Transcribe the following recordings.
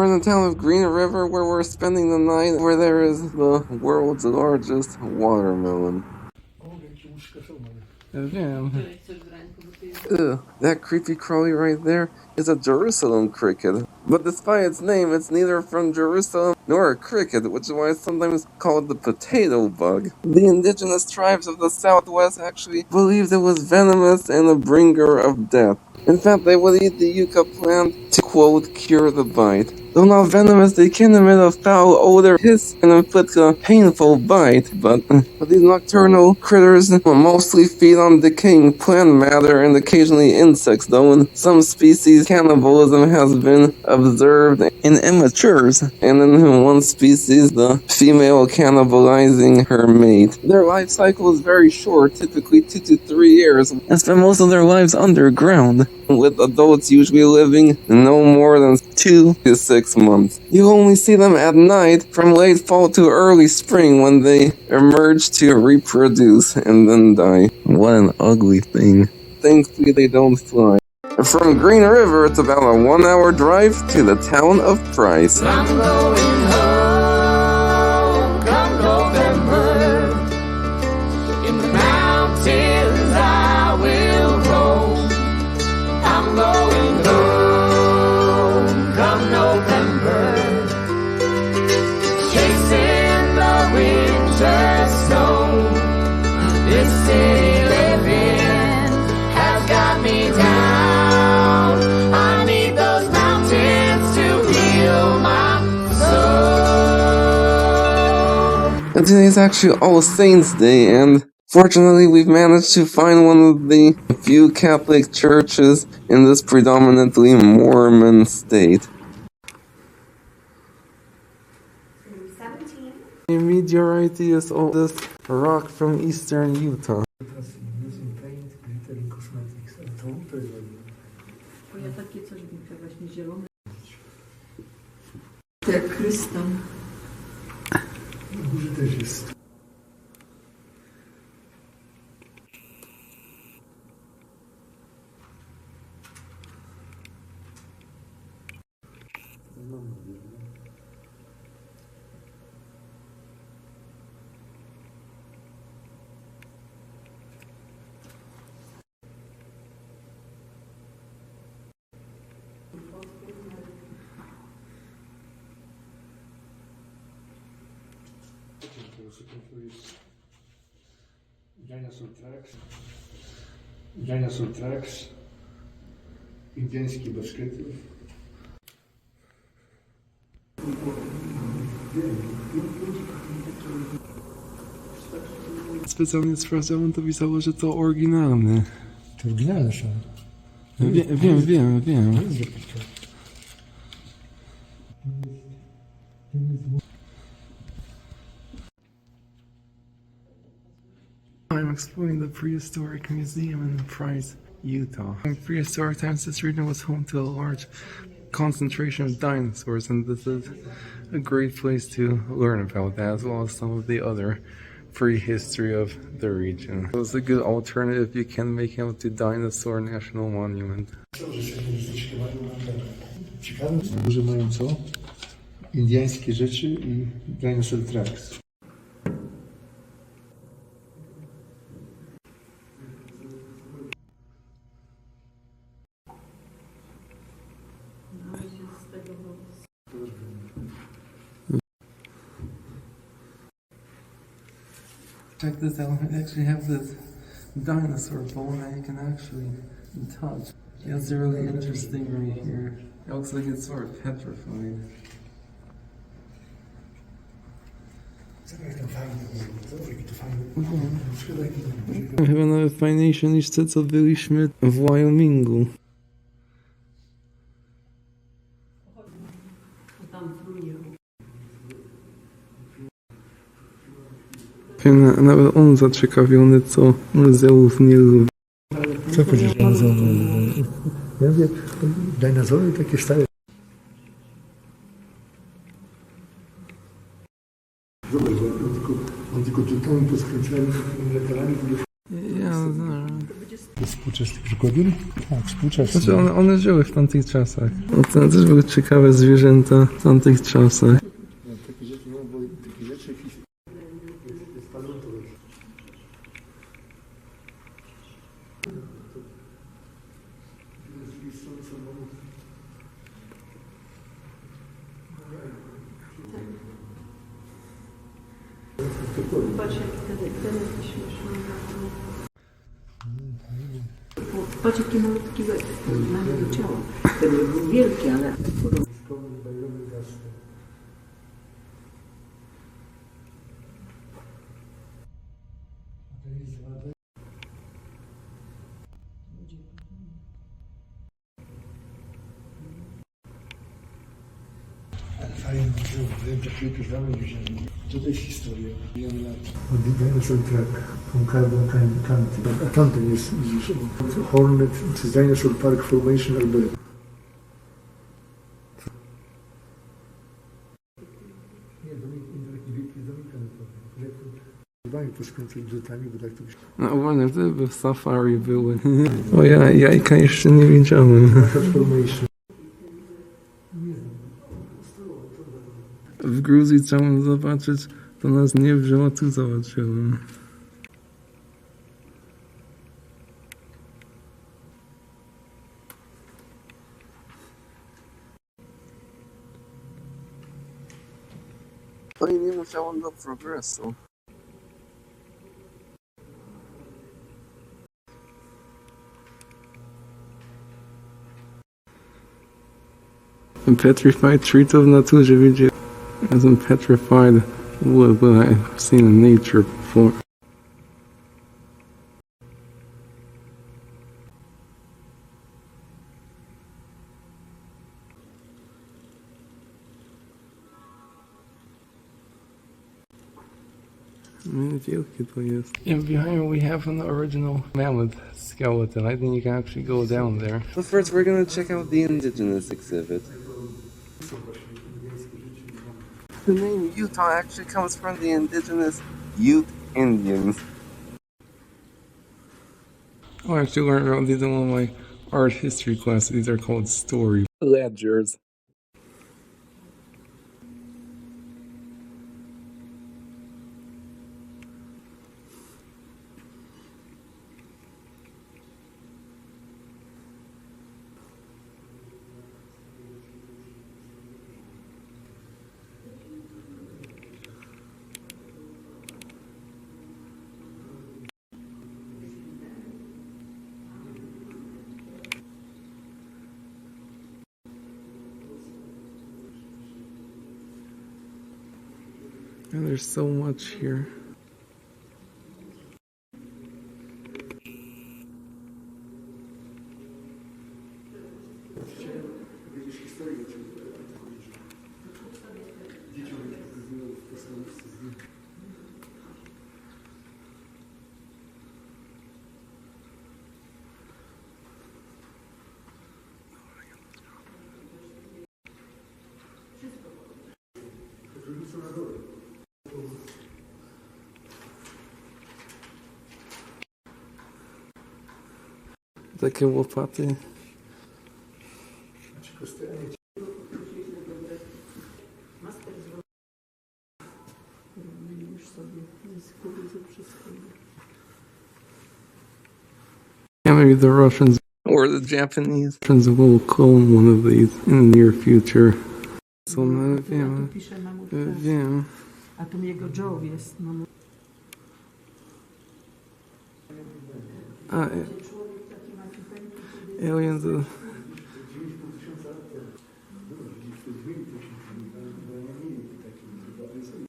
We're in the town of Green River where we're spending the night, where there is the world's largest watermelon. That creepy crawly right there is a Jerusalem cricket. But despite its name, it's neither from Jerusalem nor a cricket, which is why it's sometimes called the potato bug. The indigenous tribes of the Southwest actually believed it was venomous and a bringer of death. In fact, they would eat the yucca plant to, quote, cure the bite. Though not venomous, they can emit a foul odor, hiss, and inflict a painful bite. But these nocturnal critters mostly feed on decaying plant matter and occasionally insects, though in some species cannibalism has been observed in immatures, and in one species the female cannibalizing her mate. Their life cycle is very short, typically 2 to 3 years, and spend most of their lives underground, with adults usually living no more than 2 to 6 months. You only see them at night from late fall to early spring when they emerge to reproduce and then die. What an ugly thing. Thankfully they don't fly. From Green River, it's about a 1-hour drive to the town of Price. I'm going home, come November. In the mountains I will roam. I'm going home, come November. Chasing the winter snow. This city living has got me down. I need those mountains to heal my soul. And today's actually All Saints Day, and fortunately we've managed to find one of the few Catholic churches in this predominantly Mormon state. 17. A meteorite is this rock from eastern Utah. Bo ja takie coś widzę, właśnie zielone. Jak krystal. Na górze też jest. Dinosaur tracks, indyjskie baszkety. Specjalnie sprawdzałem, to pisało, że to oryginalne. To oryginalne są. Wiem. I'm exploring the Prehistoric Museum in Price, Utah. In prehistoric times, this region was home to a large concentration of dinosaurs, and this is a great place to learn about that, as well as some of the other prehistory of the region. It was a good alternative if you can make it to Dinosaur National Monument. Ciekawe, że mają co? Indyjskie rzeczy i dinosaur tracks. Check this out, I actually have this dinosaur bone that you can actually touch. That's really interesting right here. It looks like it's sort of petrified. Chyba nawet fajniejsze niż te, co byliśmy w Wyomingu. Nawet on zaciekawiony, co muzeów nie lubi. Co powiedzieć dinozaury? Ja wiem, dinozaury takie stare. Zobacz, on tylko tutami poskręcałem takimi lekarami. Ja znam. Współczesnych krokodyl? Tak, współczesnych. Znaczy one żyły w tamtych czasach. No to też były ciekawe zwierzęta w tamtych czasach. Takie rzeczy, no bo takie rzeczy jakieś jest paleontowe. Patrz jak ten jakiś śmieszny. Patrz jaki malutki łeb, małego ciała. Ten był wielki, ale... Fajnie, wiem, że kiedyś dawno wziąłem. To jest historia. Wiele lat. Od Dinosaur Track, from Carbon County. A tamten jest już Hornet, to jest Dinosaur Park Formation Alberta. Nie, Dominikan. Chyba to skończyć brzydami, bo tak to byś... No uważaj, gdyby w safari były. O ja jajka jeszcze nie widziałem. Formation. W Gruzji chciałem zobaczyć, to nas nie wzięło, tu zobaczyłem. No i nie musiałem do progresu. Petrified tree to w naturze widziałem. As in petrified wood, but I've seen in nature before. Wielkie to jest. And behind we have an original mammoth skeleton. I think you can actually go down there. But first we're gonna check out the indigenous exhibit. The name Utah actually comes from the indigenous Ute Indians. Oh, I actually learned about these in one of my art history classes. These are called story ledgers. And there's so much here. Takie łopaty. Yeah, maybe the Russians or the Japanese will clone one of these in the near future. So no wiem. Wiem. A tu jego Joe jest. No. Aliens.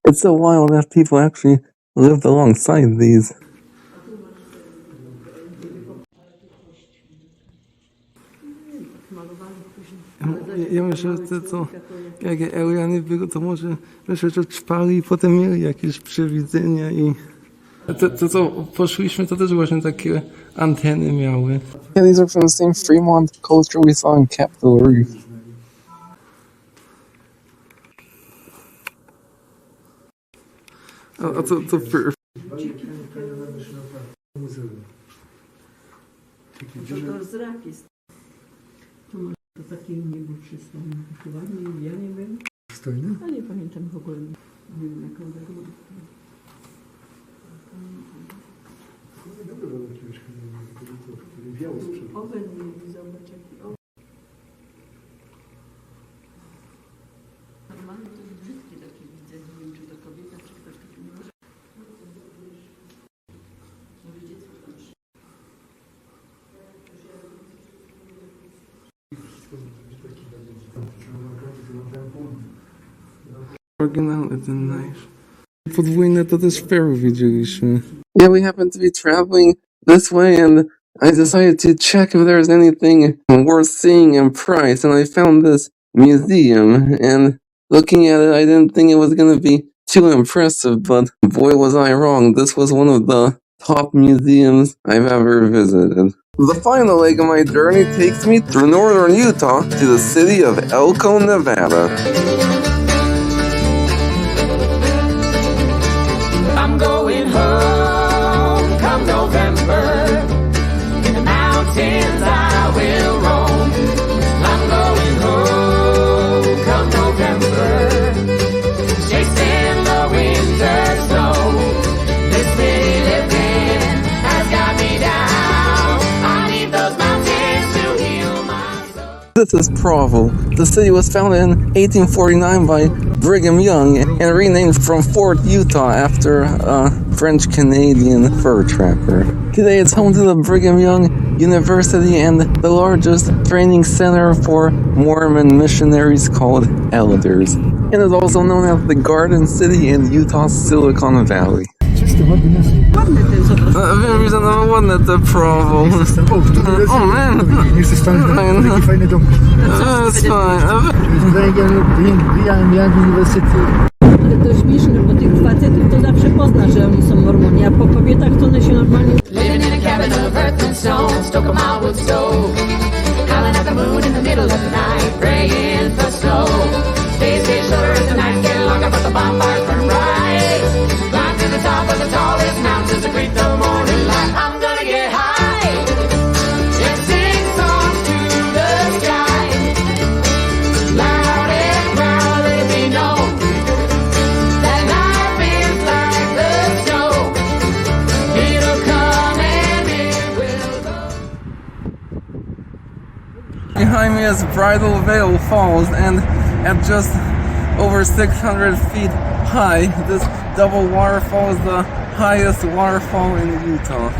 It's so wild that people actually lived alongside these. Ja myślę, że to jak alieny były, to może myślę, że trwali i potem mieli jakieś przewidzenia i to co poszliśmy, to też właśnie takie anteny miały. Yeah, these are from the same Fremont culture we saw in Capitol Reef. A to To zrak jest. Tu masz to takie niebo przystojne, takie ładnie, ja nie wiem. Stojny? A nie pamiętam w ogóle. Nie wiem jaką drogą. Dobry rower mieszkania, który wiał z przodu. Owen mieli, zobacz jaki owen. Normalnie to jest brzydki taki widzę, nie wiem czy to kobieta, czy ktoś taki nie może. Może dziecko tam przy... Oryginalny ten knife. Podwójne to też Peru widzieliśmy. Yeah, we happened to be traveling this way and I decided to check if there's anything worth seeing in price and I found this museum and looking at it I didn't think it was going to be too impressive but boy was I wrong. This was one of the top museums I've ever visited. The final leg of my journey takes me through northern Utah to the city of Elko, Nevada. I'm going home come November. In the mountains I will roam. I'm going home come November. Chasing the winter snow. This city living has got me down. I need those mountains to heal my soul. This is Provo. The city was founded in 1849 by Brigham Young and renamed from Fort Utah after a French-Canadian fur trapper. Today it's home to the Brigham Young University and the largest training center for Mormon missionaries called Elders. And is also known as the Garden City in Utah's Silicon Valley. Czysty, ładny miasto. Ładny ten zobacz. Wiem, że no ładne te Provo. Oh man. Nie chcesz tam taki fajny dom. It's fine. Young University. Ale to śmieszne, bo tych facetów to zawsze pozna, że oni są mormoni, a po kobietach to one się normalnie... Living in a cabin of earth and stone, stoke a mild wood stove, howling at the moon in the middle of the night, praying for snow. Days get shorter as the nights get longer, but the bonfires burn bright. Climb to the top of the tallest mountains to greet the morning light. I'm gonna get high and sing songs to the sky. Loud and proud, let it be known that life is like the snow. It'll come and it will go. Behind me is Bridal Veil Falls, and at just over 600 feet high, this double waterfall is the highest waterfall in Utah.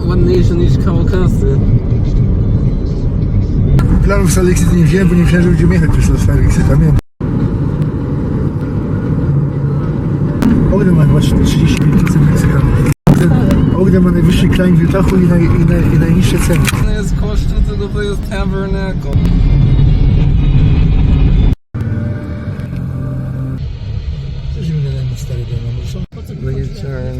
What nation is Caucasus? Planów z Aleksy nie wziąłem, bo nie myślałem, że będziemy jechać przez z Aleksy, pamiętam. Ogden ma chyba 35 Meksykanów. Ogden ma najwyższy krań w Utahu i najniższe ceny. To nie jest kościół, tylko to jest tabernacle. Coś mi gadałem na stary dom, Vegetarian.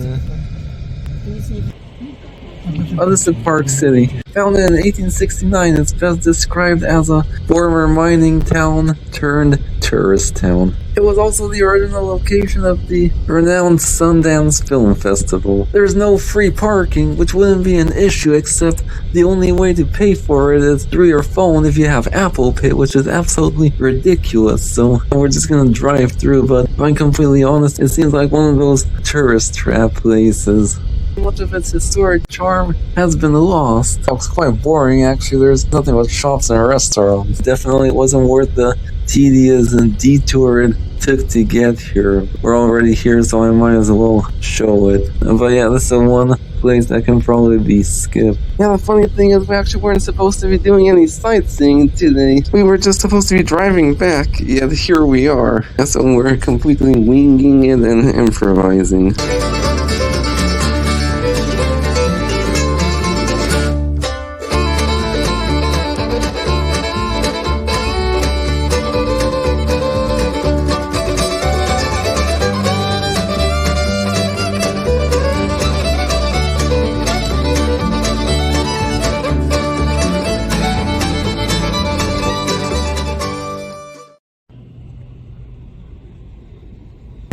Odyssey Park City. Founded in 1869, it's best described as a former mining town turned tourist town. It was also the original location of the renowned Sundance Film Festival. There's no free parking, which wouldn't be an issue, except the only way to pay for it is through your phone if you have Apple Pay, which is absolutely ridiculous. So we're just gonna drive through, but if I'm completely honest, it seems like one of those tourist trap places. Much of its historic charm has been lost. It was quite boring, actually. There's nothing but shops and restaurants. Definitely wasn't worth the tedious and detour it took to get here. We're already here, so I might as well show it. But yeah, this is one place that can probably be skipped. Yeah, the funny thing is we actually weren't supposed to be doing any sightseeing today. We were just supposed to be driving back, yet here we are. So we're completely winging it and improvising.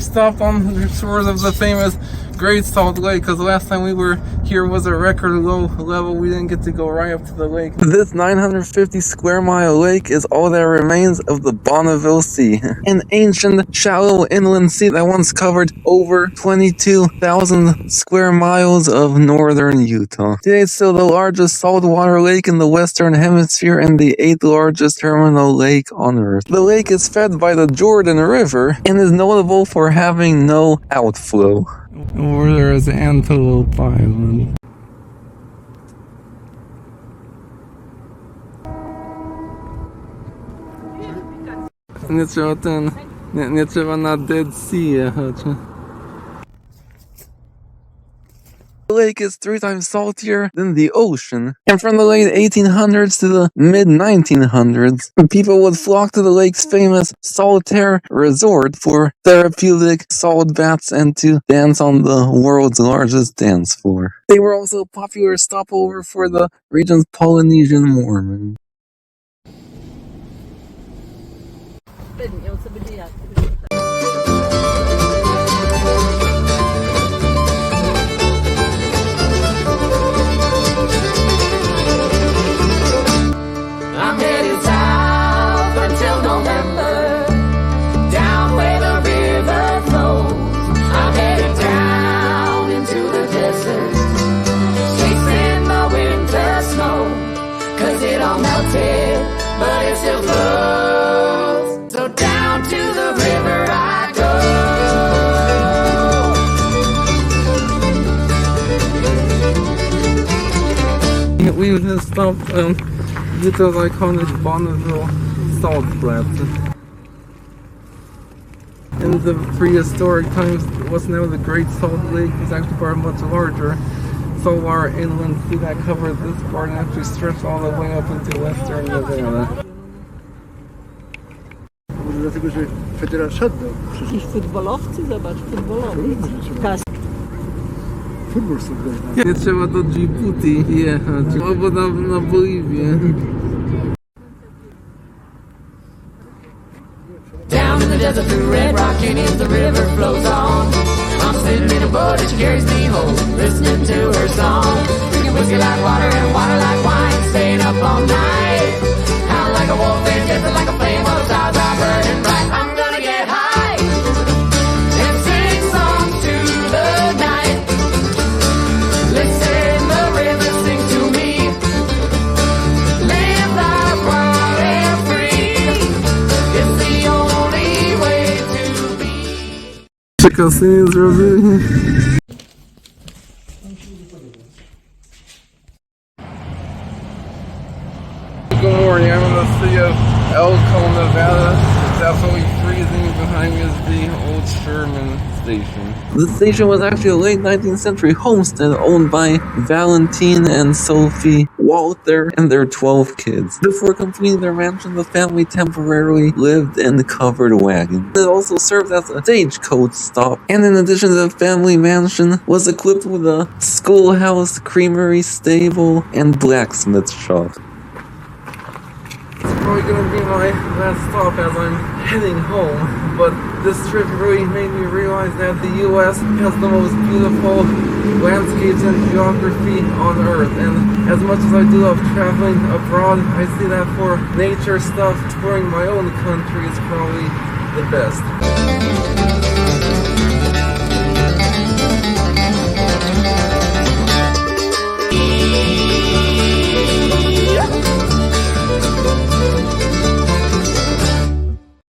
stopped on the shores of the famous Great Salt Lake, because last time we were here was a record low level. We didn't get to go right up to the lake. This 950 square mile lake is all that remains of the Bonneville Sea, an ancient, shallow inland sea that once covered over 22,000 square miles of northern Utah. Today it's still the largest saltwater lake in the Western Hemisphere and the 8th largest terminal lake on Earth. The lake is fed by the Jordan River and is notable for having no outflow. Over there is Antelope Island. Nie trzeba na Dead Sea jechać. The lake is 3 times saltier than the ocean, and from the late 1800s to the mid-1900s, people would flock to the lake's famous Saltaire Resort for therapeutic salt baths and to dance on the world's largest dance floor. They were also a popular stopover for the region's Polynesian Mormons. I'm headed south until November, down where the river flows. I'm headed down into the desert, chasing the winter snow, 'cause it all melted, but it still flows. So down to the river I go. We just stopped Utah's iconic Bonneville salt flats. In the prehistoric times, what's now the Great Salt Lake was actually part of a much larger saltwater inland sea that covered this part and actually stretched all the way up into western Nevada. Dlatego, że federal shutdown. Jakieś futbolowcy, zobacz, futbolowiec. Futbol sobie grać. Nie trzeba do Djibouti jechać, albo na Boliwię. Down in the desert through Red Rock Canyon, the river flows on. I'm sitting in a boat and she carries me home, listening to her song. Drinking whiskey like water and water like wine, staying up all night. Hound like a wolf and dancing like a flame, while the stars are burning bright. I'm gonna get high and sing songs to the night. Listen, the river sings to me. Live life wild and free. It's the only way to be. Czekasy zrobili. Good morning, I'm in the city of Elko, Nevada. It's absolutely freezing. Behind me is the old Sherman station. The station was actually a late 19th century homestead owned by Valentine and Sophie Walther and their 12 kids. Before completing their mansion, the family temporarily lived in covered wagons. It also served as a stagecoach stop, and in addition to the family mansion, was equipped with a schoolhouse, creamery, stable, and blacksmith shop. It's probably gonna be my last stop as I'm heading home, but this trip really made me realize that the US has the most beautiful landscapes and geography on Earth, and as much as I do love traveling abroad, I see that for nature stuff, exploring my own country is probably the best.